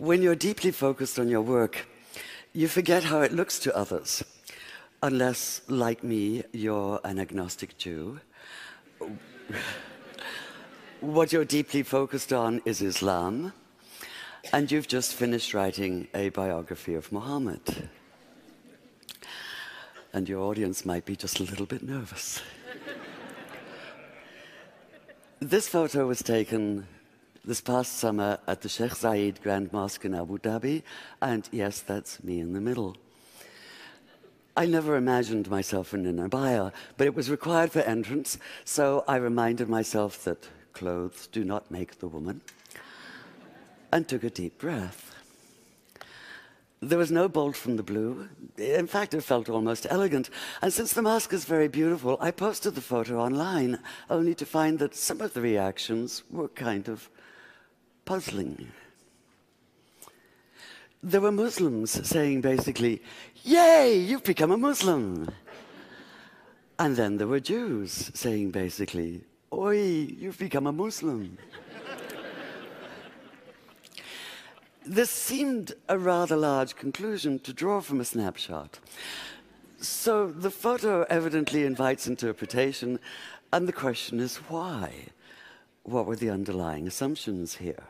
When you're deeply focused on your work, you forget how it looks to others. Unless, like me, you're an agnostic Jew. What you're deeply focused on is Islam, and you've just finished writing a biography of Muhammad. And your audience might be just a little bit nervous. This photo was taken this past summer at the Sheikh Zayed Grand Mosque in Abu Dhabi, and yes, that's me in the middle. I never imagined myself in an abaya, but it was required for entrance, so I reminded myself that clothes do not make the woman, and took a deep breath. There was no bolt from the blue. In fact, it felt almost elegant. And since the mosque is very beautiful, I posted the photo online, only to find that some of the reactions were kind of puzzling. There were Muslims saying basically, "Yay, you've become a Muslim." And then there were Jews saying basically, "Oi, you've become a Muslim." This seemed a rather large conclusion to draw from a snapshot. So the photo evidently invites interpretation, and the question is why? What were the underlying assumptions here?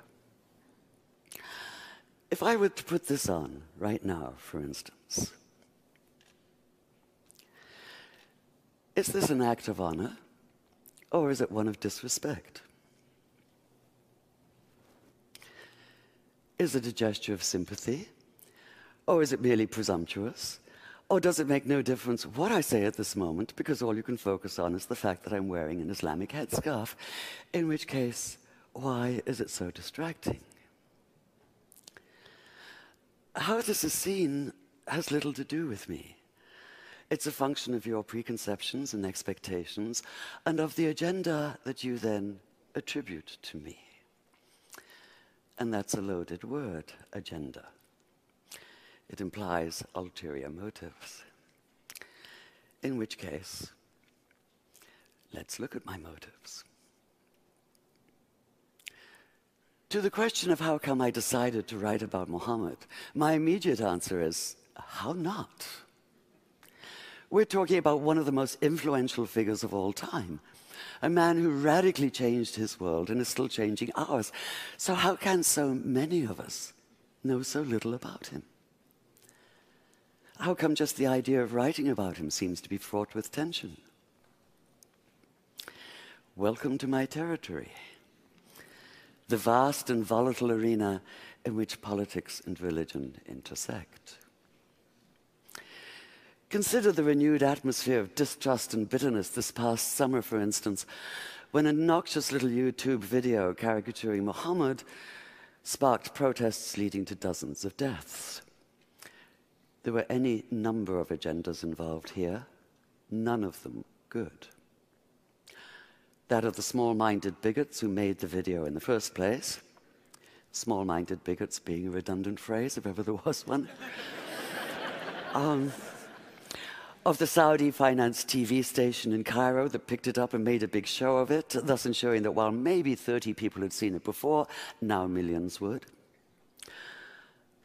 If I were to put this on right now, for instance, is this an act of honor, or is it one of disrespect? Is it a gesture of sympathy? Or is it merely presumptuous? Or does it make no difference what I say at this moment, because all you can focus on is the fact that I'm wearing an Islamic headscarf? In which case, why is it so distracting? How this is seen has little to do with me. It's a function of your preconceptions and expectations, and of the agenda that you then attribute to me. And that's a loaded word, agenda. It implies ulterior motives. In which case, let's look at my motives. To the question of how come I decided to write about Muhammad, my immediate answer is, how not? We're talking about one of the most influential figures of all time. A man who radically changed his world and is still changing ours. So how can so many of us know so little about him? How come just the idea of writing about him seems to be fraught with tension? Welcome to my territory, the vast and volatile arena in which politics and religion intersect. Consider the renewed atmosphere of distrust and bitterness this past summer, for instance, when a noxious little YouTube video caricaturing Muhammad sparked protests leading to dozens of deaths. There were any number of agendas involved here, none of them good. That of the small-minded bigots who made the video in the first place, small-minded bigots being a redundant phrase, if ever there was one. Of the Saudi-financed TV station in Cairo that picked it up and made a big show of it, thus ensuring that while maybe 30 people had seen it before, now millions would.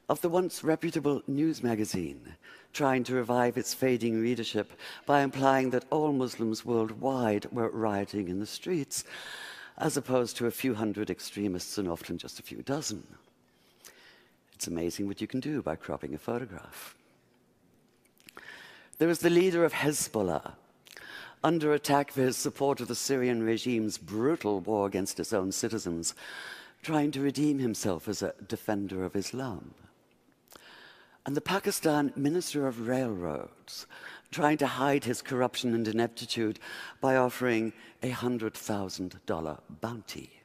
Of the once reputable news magazine, trying to revive its fading readership by implying that all Muslims worldwide were rioting in the streets, as opposed to a few hundred extremists and often just a few dozen. It's amazing what you can do by cropping a photograph. There was the leader of Hezbollah, under attack for his support of the Syrian regime's brutal war against its own citizens, trying to redeem himself as a defender of Islam. And the Pakistan Minister of Railroads, trying to hide his corruption and ineptitude by offering a $100,000 bounty.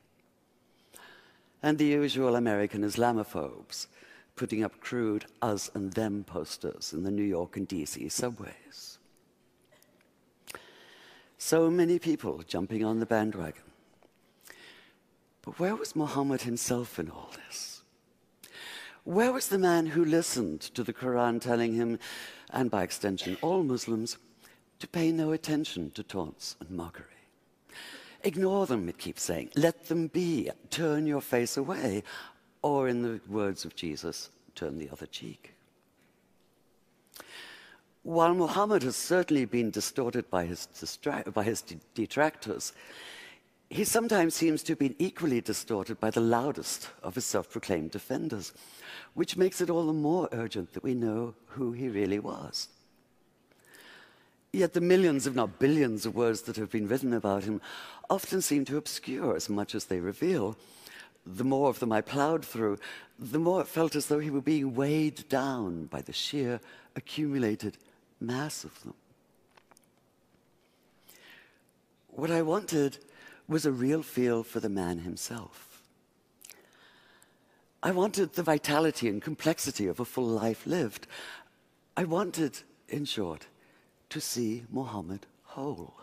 And the usual American Islamophobes, putting up crude us and them posters in the New York and DC subways. So many people jumping on the bandwagon. But where was Muhammad himself in all this? Where was the man who listened to the Quran telling him, and by extension all Muslims, to pay no attention to taunts and mockery? Ignore them, it keeps saying. Let them be. Turn your face away. or in the words of Jesus, turn the other cheek. While Muhammad has certainly been distorted by his detractors, he sometimes seems to have been equally distorted by the loudest of his self-proclaimed defenders, which makes it all the more urgent that we know who he really was. Yet the millions, if not billions, of words that have been written about him often seem to obscure as much as they reveal. The more of them I plowed through, the more it felt as though he were being weighed down by the sheer accumulated mass of them. What I wanted was a real feel for the man himself. I wanted the vitality and complexity of a full life lived. I wanted, in short, to see Muhammad whole.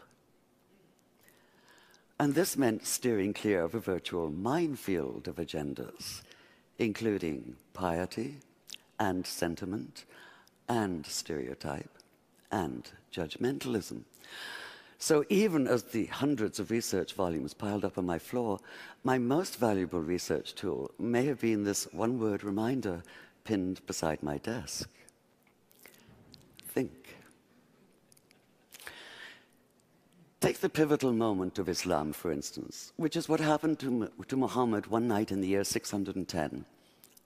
And this meant steering clear of a virtual minefield of agendas, including piety and sentiment and stereotype and judgmentalism. So even as the hundreds of research volumes piled up on my floor, my most valuable research tool may have been this one-word reminder pinned beside my desk. Think. Take the pivotal moment of Islam, for instance, which is what happened to Muhammad one night in the year 610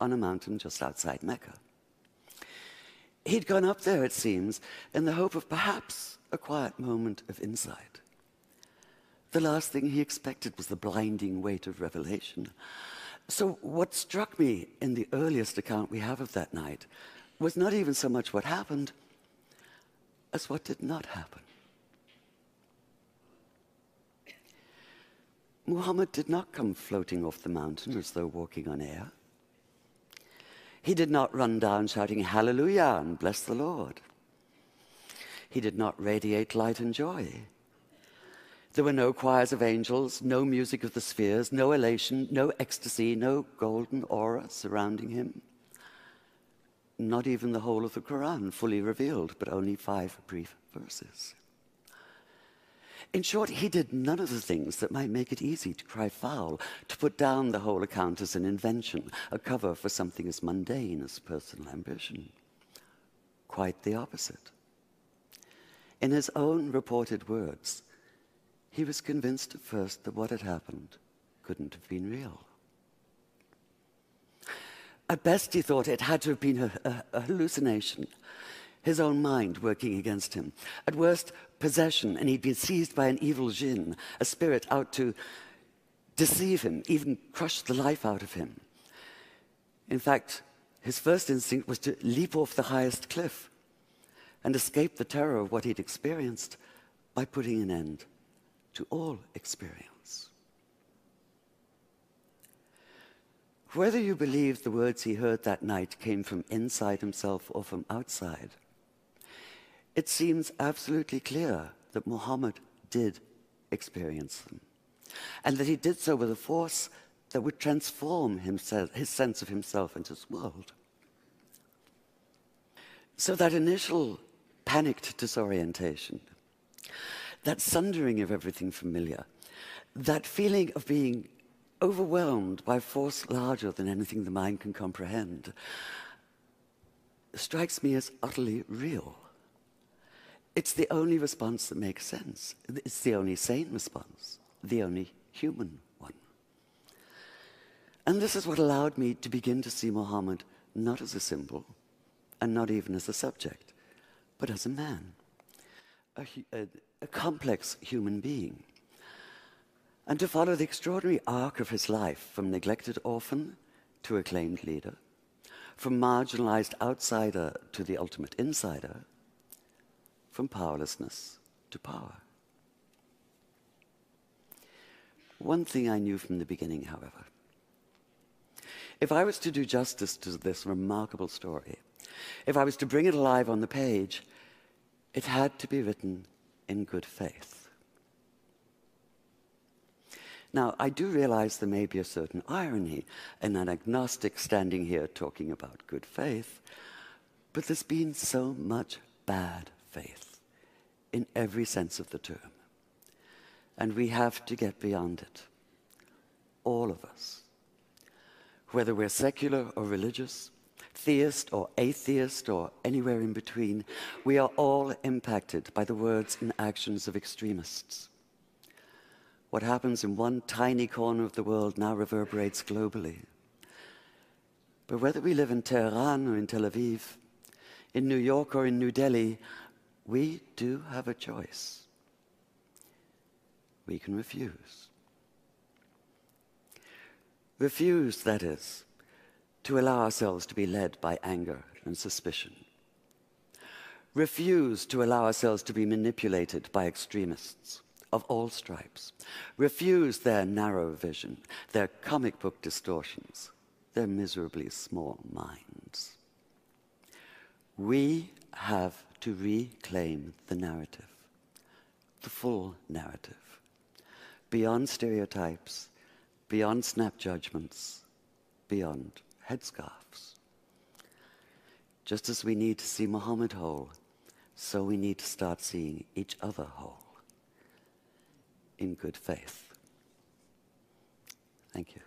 on a mountain just outside Mecca. He'd gone up there, it seems, in the hope of perhaps a quiet moment of insight. The last thing he expected was the blinding weight of revelation. So what struck me in the earliest account we have of that night was not even so much what happened as what did not happen. Muhammad did not come floating off the mountain as though walking on air. He did not run down shouting hallelujah and bless the Lord. He did not radiate light and joy. There were no choirs of angels, no music of the spheres, no elation, no ecstasy, no golden aura surrounding him. Not even the whole of the Quran fully revealed, but only 5 brief verses. In short, he did none of the things that might make it easy to cry foul, to put down the whole account as an invention, a cover for something as mundane as personal ambition. Quite the opposite. In his own reported words, he was convinced at first that what had happened couldn't have been real. At best, he thought it had to have been a hallucination, his own mind working against him. At worst, possession, and he'd been seized by an evil jinn, a spirit out to deceive him, even crush the life out of him. In fact, his first instinct was to leap off the highest cliff and escape the terror of what he'd experienced by putting an end to all experience. Whether you believe the words he heard that night came from inside himself or from outside, it seems absolutely clear that Muhammad did experience them, and that he did so with a force that would transform himself, his sense of himself and his world. So that initial panicked disorientation, that sundering of everything familiar, that feeling of being overwhelmed by a force larger than anything the mind can comprehend, strikes me as utterly real. It's the only response that makes sense. It's the only sane response, the only human one. And this is what allowed me to begin to see Muhammad not as a symbol, and not even as a subject, but as a man, a complex human being. And to follow the extraordinary arc of his life from neglected orphan to acclaimed leader, from marginalized outsider to the ultimate insider, from powerlessness to power. One thing I knew from the beginning, however, if I was to do justice to this remarkable story, if I was to bring it alive on the page, it had to be written in good faith. Now, I do realize there may be a certain irony in an agnostic standing here talking about good faith, but there's been so much bad faith in every sense of the term. And we have to get beyond it. All of us. Whether we're secular or religious, theist or atheist or anywhere in between, we are all impacted by the words and actions of extremists. What happens in one tiny corner of the world now reverberates globally. But whether we live in Tehran or in Tel Aviv, in New York or in New Delhi, we do have a choice. We can refuse. Refuse, that is, to allow ourselves to be led by anger and suspicion. Refuse to allow ourselves to be manipulated by extremists of all stripes. Refuse their narrow vision, their comic book distortions, their miserably small minds. We have to reclaim the narrative, the full narrative, beyond stereotypes, beyond snap judgments, beyond headscarves. Just as we need to see Muhammad whole, so we need to start seeing each other whole, in good faith. Thank you.